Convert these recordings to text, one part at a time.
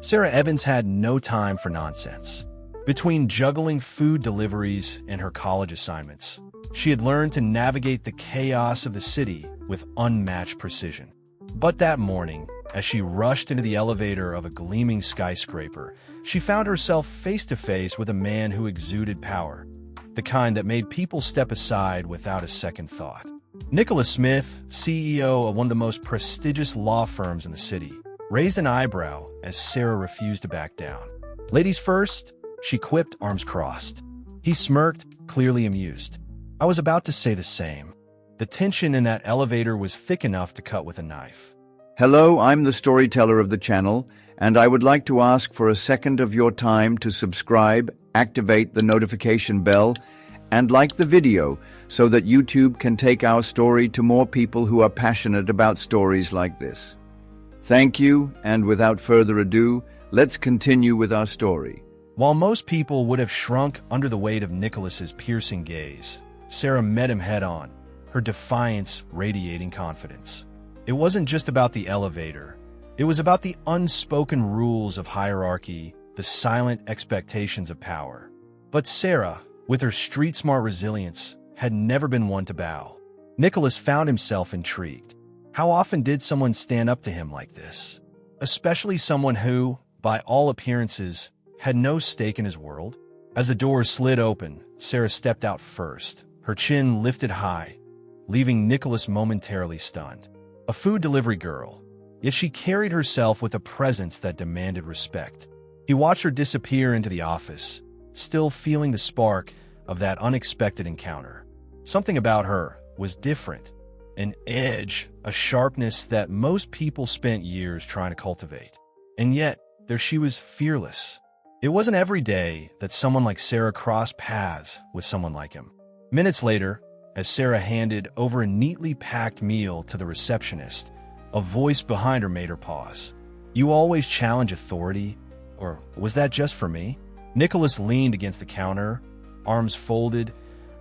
Sarah Evans had no time for nonsense. Between juggling food deliveries and her college assignments, she had learned to navigate the chaos of the city with unmatched precision. But that morning, as she rushed into the elevator of a gleaming skyscraper, she found herself face to face with a man who exuded power, the kind that made people step aside without a second thought. Nicholas Smith, CEO of one of the most prestigious law firms in the city, raised an eyebrow as Sarah refused to back down. "Ladies first," she quipped, arms crossed. He smirked, clearly amused. I was about to say the same. The tension in that elevator was thick enough to cut with a knife. Hello, I'm the storyteller of the channel, and I would like to ask for a second of your time to subscribe, activate the notification bell, and like the video so that YouTube can take our story to more people who are passionate about stories like this. Thank you, and without further ado, let's continue with our story. While most people would have shrunk under the weight of Nicholas's piercing gaze, Sarah met him head-on, her defiance radiating confidence. It wasn't just about the elevator. It was about the unspoken rules of hierarchy, the silent expectations of power. But Sarah, with her street-smart resilience, had never been one to bow. Nicholas found himself intrigued. How often did someone stand up to him like this? Especially someone who, by all appearances, had no stake in his world? As the doors slid open, Sarah stepped out first, her chin lifted high, leaving Nicholas momentarily stunned. A food delivery girl, yet she carried herself with a presence that demanded respect. He watched her disappear into the office, still feeling the spark of that unexpected encounter. Something about her was different, an edge, a sharpness that most people spent years trying to cultivate. And yet, there she was, fearless. It wasn't every day that someone like Sarah crossed paths with someone like him. Minutes later, as Sarah handed over a neatly packed meal to the receptionist, a voice behind her made her pause. "You always challenge authority, or was that just for me?" Nicholas leaned against the counter, arms folded,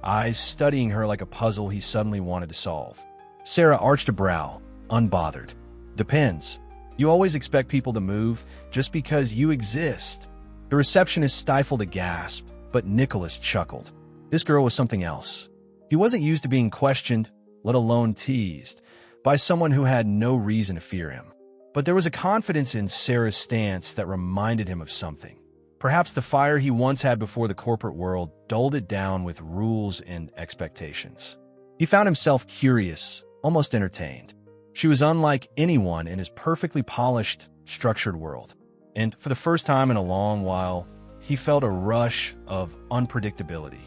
eyes studying her like a puzzle he suddenly wanted to solve. Sarah arched a brow, unbothered. "Depends. You always expect people to move just because you exist." The receptionist stifled a gasp, but Nicholas chuckled. This girl was something else. He wasn't used to being questioned, let alone teased, by someone who had no reason to fear him. But there was a confidence in Sarah's stance that reminded him of something. Perhaps the fire he once had before the corporate world dulled it down with rules and expectations. He found himself curious, almost entertained. She was unlike anyone in his perfectly polished, structured world. And for the first time in a long while, he felt a rush of unpredictability.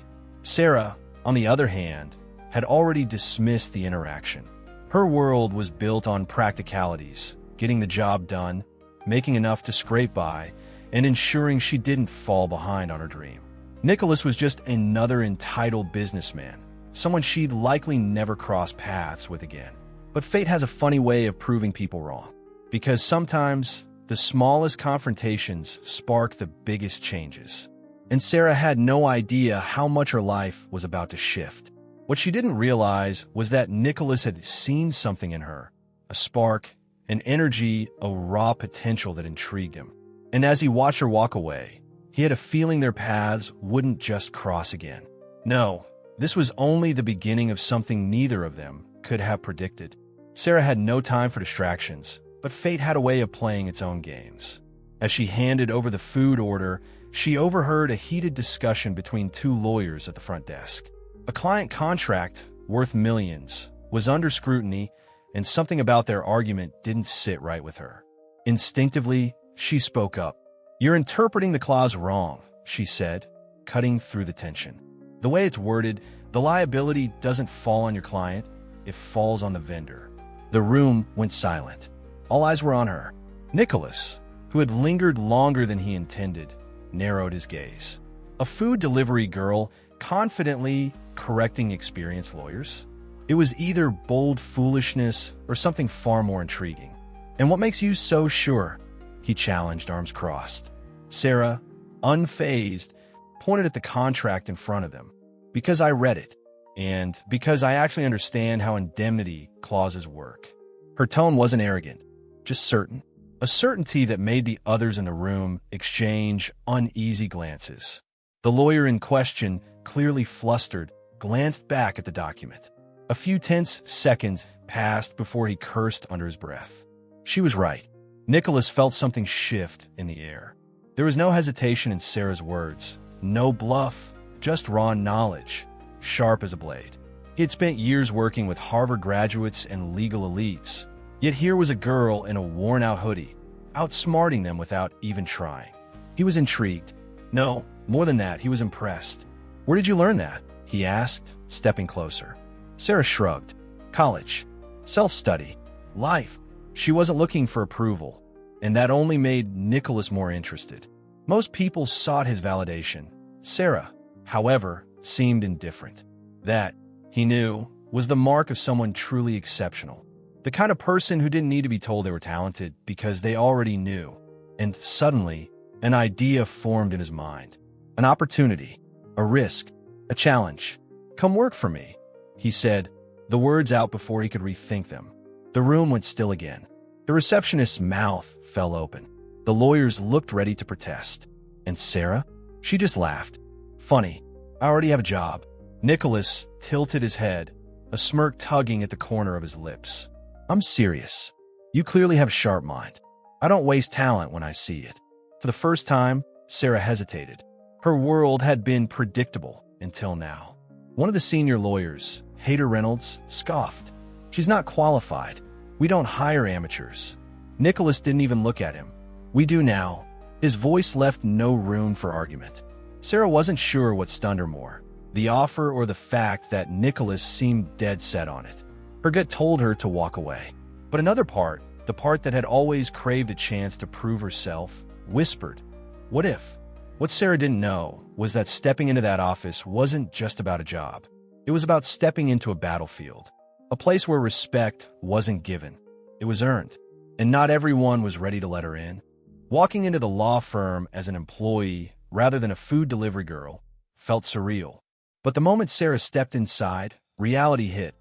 Sarah, on the other hand, had already dismissed the interaction. Her world was built on practicalities, getting the job done, making enough to scrape by, and ensuring she didn't fall behind on her dream. Nicholas was just another entitled businessman, someone she'd likely never cross paths with again. But fate has a funny way of proving people wrong, because sometimes the smallest confrontations spark the biggest changes. And Sarah had no idea how much her life was about to shift. What she didn't realize was that Nicholas had seen something in her, a spark, an energy, a raw potential that intrigued him. And as he watched her walk away, he had a feeling their paths wouldn't just cross again. No, this was only the beginning of something neither of them could have predicted. Sarah had no time for distractions, but fate had a way of playing its own games. As she handed over the food order, she overheard a heated discussion between two lawyers at the front desk. A client contract, worth millions, was under scrutiny, and something about their argument didn't sit right with her. Instinctively, she spoke up. "You're interpreting the clause wrong," she said, cutting through the tension. "The way it's worded, the liability doesn't fall on your client, it falls on the vendor." The room went silent. All eyes were on her. Nicholas, who had lingered longer than he intended, narrowed his gaze. A food delivery girl confidently correcting experienced lawyers? It was either bold foolishness or something far more intriguing. "And what makes you so sure?" he challenged, arms crossed. Sarah, unfazed, pointed at the contract in front of them. "Because I read it, and because I actually understand how indemnity clauses work." Her tone wasn't arrogant, just certain. A a certainty that made the others in the room exchange uneasy glances. The lawyer in question, clearly flustered, glanced back at the document. A few tense seconds passed before he cursed under his breath. She was right. Nicholas felt something shift in the air. There was no hesitation in Sarah's words, no bluff, just raw knowledge, sharp as a blade. He had spent years working with Harvard graduates and legal elites, yet here was a girl in a worn-out hoodie, outsmarting them without even trying. He was intrigued. No, more than that, he was impressed. "Where did you learn that?" he asked, stepping closer. Sarah shrugged. "College. Self-study. Life." She wasn't looking for approval, and that only made Nicholas more interested. Most people sought his validation. Sarah, however, seemed indifferent. That, he knew, was the mark of someone truly exceptional. The kind of person who didn't need to be told they were talented because they already knew. And suddenly, an idea formed in his mind. An opportunity, a risk, a challenge. "Come work for me," he said, the words out before he could rethink them. The room went still again. The receptionist's mouth fell open. The lawyers looked ready to protest. And Sarah? She just laughed. "Funny, I already have a job." Nicholas tilted his head, a smirk tugging at the corner of his lips. "I'm serious. You clearly have a sharp mind. I don't waste talent when I see it." For the first time, Sarah hesitated. Her world had been predictable until now. One of the senior lawyers, Hader Reynolds, scoffed. "She's not qualified. We don't hire amateurs." Nicholas didn't even look at him. "We do now." His voice left no room for argument. Sarah wasn't sure what stunned her more, the offer or the fact that Nicholas seemed dead set on it. Her gut told her to walk away. But another part, the part that had always craved a chance to prove herself, whispered, "What if?" What Sarah didn't know was that stepping into that office wasn't just about a job. It was about stepping into a battlefield, a place where respect wasn't given. It was earned, and not everyone was ready to let her in. Walking into the law firm as an employee rather than a food delivery girl felt surreal. But the moment Sarah stepped inside, reality hit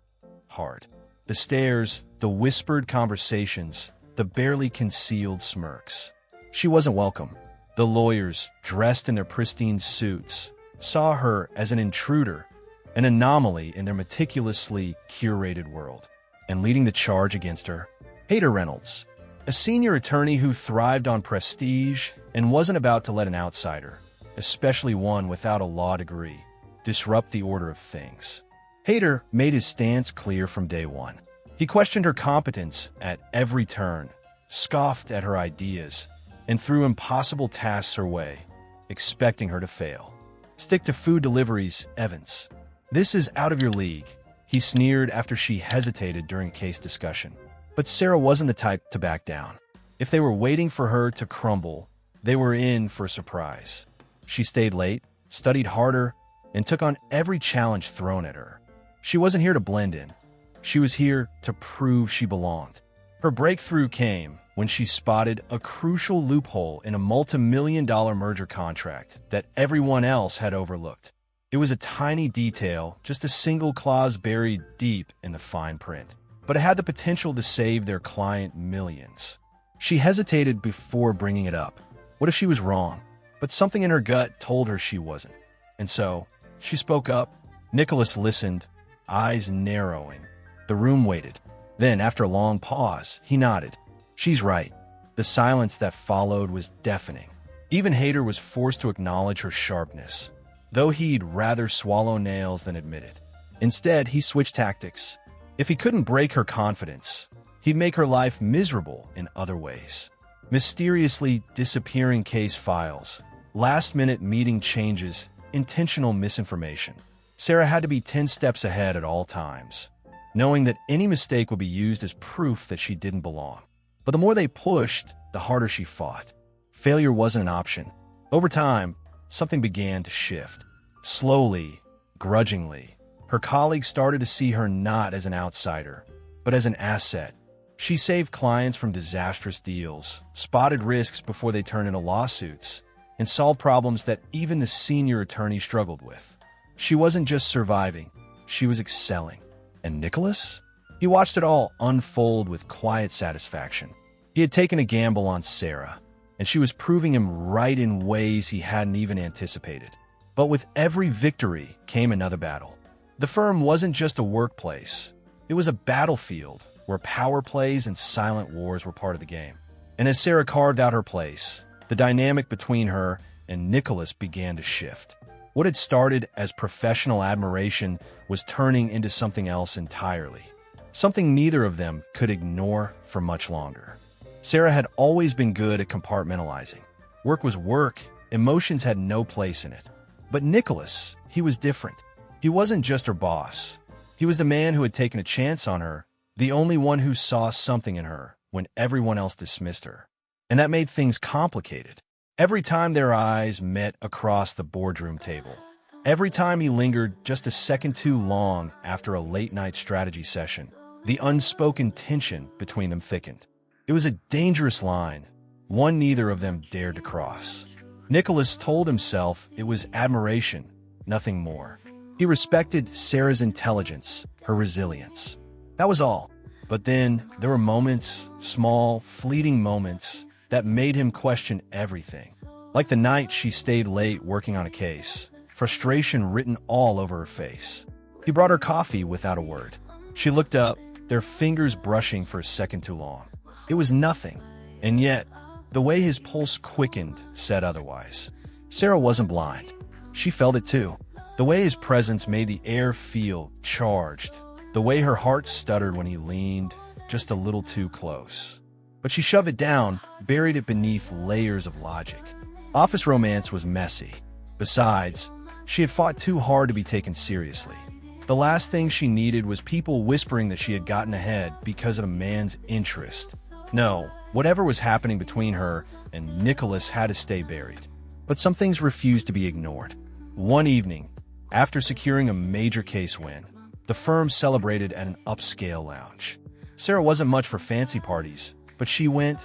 hard. The stares, the whispered conversations, the barely concealed smirks. She wasn't welcome. The lawyers, dressed in their pristine suits, saw her as an intruder, an anomaly in their meticulously curated world. And leading the charge against her, Hader Reynolds, a senior attorney who thrived on prestige and wasn't about to let an outsider, especially one without a law degree, disrupt the order of things. Hader made his stance clear from day one. He questioned her competence at every turn, scoffed at her ideas, and threw impossible tasks her way, expecting her to fail. "Stick to food deliveries, Evans. This is out of your league," he sneered after she hesitated during a case discussion. But Sarah wasn't the type to back down. If they were waiting for her to crumble, they were in for a surprise. She stayed late, studied harder, and took on every challenge thrown at her. She wasn't here to blend in. She was here to prove she belonged. Her breakthrough came when she spotted a crucial loophole in a multi-million-dollar merger contract that everyone else had overlooked. It was a tiny detail, just a single clause buried deep in the fine print, but it had the potential to save their client millions. She hesitated before bringing it up. What if she was wrong? But something in her gut told her she wasn't. And so, she spoke up. Nicholas listened, eyes narrowing. The room waited. Then, after a long pause, he nodded. "She's right." The silence that followed was deafening. Even Hader was forced to acknowledge her sharpness, though he'd rather swallow nails than admit it. Instead, he switched tactics. If he couldn't break her confidence, he'd make her life miserable in other ways. Mysteriously disappearing case files, last-minute meeting changes, intentional misinformation. Sarah had to be 10 steps ahead at all times, knowing that any mistake would be used as proof that she didn't belong. But the more they pushed, the harder she fought. Failure wasn't an option. Over time, something began to shift. Slowly, grudgingly, her colleagues started to see her not as an outsider, but as an asset. She saved clients from disastrous deals, spotted risks before they turned into lawsuits, and solved problems that even the senior attorney struggled with. She wasn't just surviving, she was excelling. And Nicholas? He watched it all unfold with quiet satisfaction. He had taken a gamble on Sarah, and she was proving him right in ways he hadn't even anticipated. But with every victory came another battle. The firm wasn't just a workplace. It was a battlefield where power plays and silent wars were part of the game. And as Sarah carved out her place, the dynamic between her and Nicholas began to shift. What had started as professional admiration was turning into something else entirely. Something neither of them could ignore for much longer. Sarah had always been good at compartmentalizing. Work was work, emotions had no place in it. But Nicholas, he was different. He wasn't just her boss. He was the man who had taken a chance on her, the only one who saw something in her when everyone else dismissed her. And that made things complicated. Every time their eyes met across the boardroom table, every time he lingered just a second too long after a late-night strategy session, the unspoken tension between them thickened. It was a dangerous line, one neither of them dared to cross. Nicholas told himself it was admiration, nothing more. He respected Sarah's intelligence, her resilience. That was all. But then there were moments, small, fleeting moments, that made him question everything. Like the night she stayed late working on a case, frustration written all over her face. He brought her coffee without a word. She looked up, their fingers brushing for a second too long. It was nothing, and yet, the way his pulse quickened said otherwise. Sarah wasn't blind. She felt it too. The way his presence made the air feel charged. The way her heart stuttered when he leaned just a little too close. But she shoved it down, buried it beneath layers of logic. Office romance was messy. Besides, she had fought too hard to be taken seriously. The last thing she needed was people whispering that she had gotten ahead because of a man's interest. No, whatever was happening between her and Nicholas had to stay buried. But some things refused to be ignored. One evening, after securing a major case win, the firm celebrated at an upscale lounge. Sarah wasn't much for fancy parties, but she went,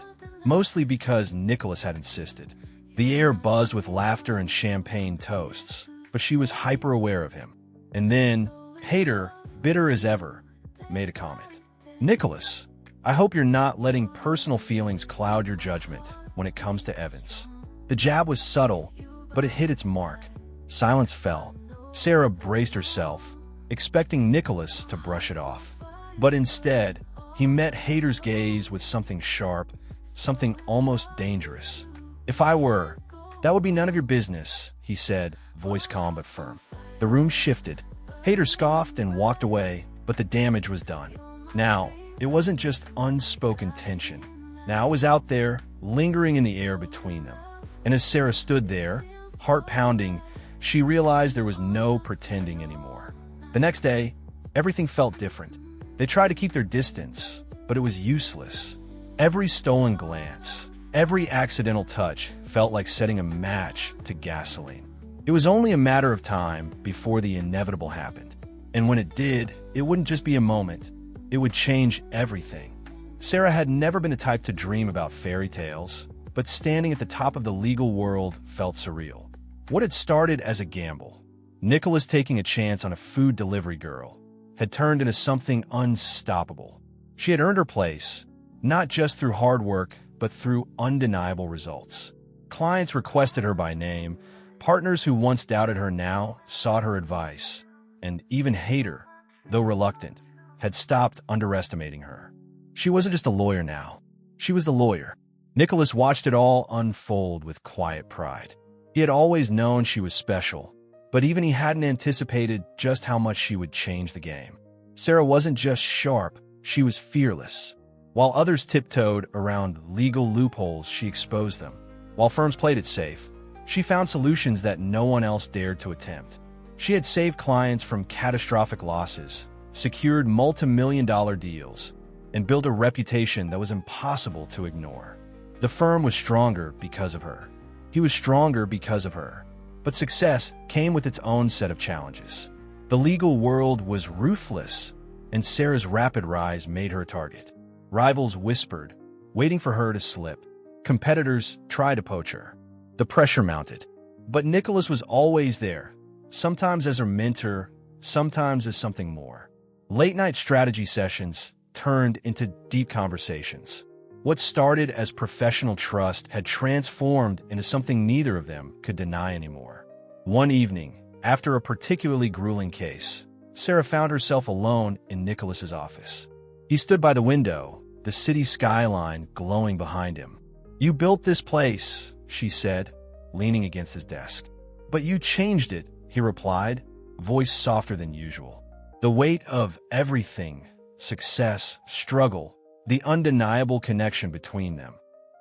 mostly because Nicholas had insisted. The air buzzed with laughter and champagne toasts, but she was hyper-aware of him. And then, Hader, bitter as ever, made a comment. "Nicholas, I hope you're not letting personal feelings cloud your judgment when it comes to Evans." The jab was subtle, but it hit its mark. Silence fell. Sarah braced herself, expecting Nicholas to brush it off. But instead, he met Hader's gaze with something sharp, something almost dangerous. "If I were, that would be none of your business," he said, voice calm but firm. The room shifted. Hader scoffed and walked away, but the damage was done. Now, it wasn't just unspoken tension. Now it was out there, lingering in the air between them. And as Sarah stood there, heart pounding, she realized there was no pretending anymore. The next day, everything felt different. They tried to keep their distance, but it was useless. Every stolen glance, every accidental touch felt like setting a match to gasoline. It was only a matter of time before the inevitable happened. And when it did, it wouldn't just be a moment. It would change everything. Sarah had never been the type to dream about fairy tales, but standing at the top of the legal world felt surreal. What had started as a gamble, Nicholas taking a chance on a food delivery girl, had turned into something unstoppable. She had earned her place, not just through hard work, but through undeniable results. Clients requested her by name, partners who once doubted her now sought her advice, and even Hader, though reluctant, had stopped underestimating her. She wasn't just a lawyer now. She was the lawyer. Nicholas watched it all unfold with quiet pride. He had always known she was special, but even he hadn't anticipated just how much she would change the game. Sarah wasn't just sharp, she was fearless. While others tiptoed around legal loopholes, she exposed them. While firms played it safe, she found solutions that no one else dared to attempt. She had saved clients from catastrophic losses, secured multi-million-dollar deals, and built a reputation that was impossible to ignore. The firm was stronger because of her. He was stronger because of her. But success came with its own set of challenges. The legal world was ruthless, and Sarah's rapid rise made her a target. Rivals whispered, waiting for her to slip. Competitors tried to poach her. The pressure mounted. But Nicholas was always there, sometimes as her mentor, sometimes as something more. Late-night strategy sessions turned into deep conversations. What started as professional trust had transformed into something neither of them could deny anymore. One evening, after a particularly grueling case, Sarah found herself alone in Nicholas's office. He stood by the window, the city skyline glowing behind him. "You built this place," she said, leaning against his desk. "But you changed it," he replied, voice softer than usual. The weight of everything, success, struggle, the undeniable connection between them,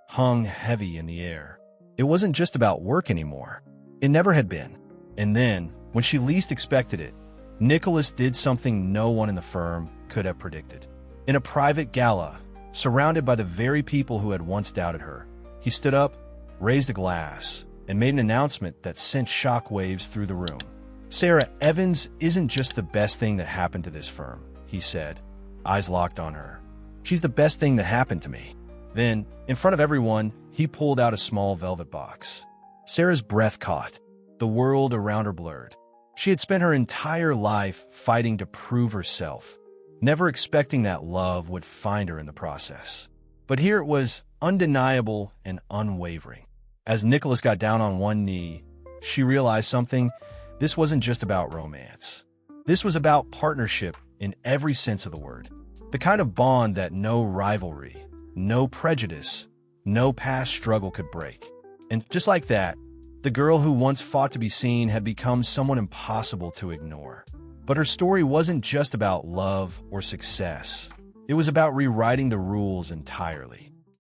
hung heavy in the air. It wasn't just about work anymore. It never had been. And then, when she least expected it, Nicholas did something no one in the firm could have predicted. In a private gala, surrounded by the very people who had once doubted her, he stood up, raised a glass, and made an announcement that sent shockwaves through the room. "Sarah Evans isn't just the best thing that happened to this firm," he said, eyes locked on her. "She's the best thing that happened to me." Then, in front of everyone, he pulled out a small velvet box. Sarah's breath caught. The world around her blurred. She had spent her entire life fighting to prove herself, never expecting that love would find her in the process. But here it was, undeniable and unwavering. As Nicholas got down on one knee, she realized something. This wasn't just about romance. This was about partnership in every sense of the word. The kind of bond that no rivalry, no prejudice, no past struggle could break. And just like that, the girl who once fought to be seen had become someone impossible to ignore. But her story wasn't just about love or success. It was about rewriting the rules entirely.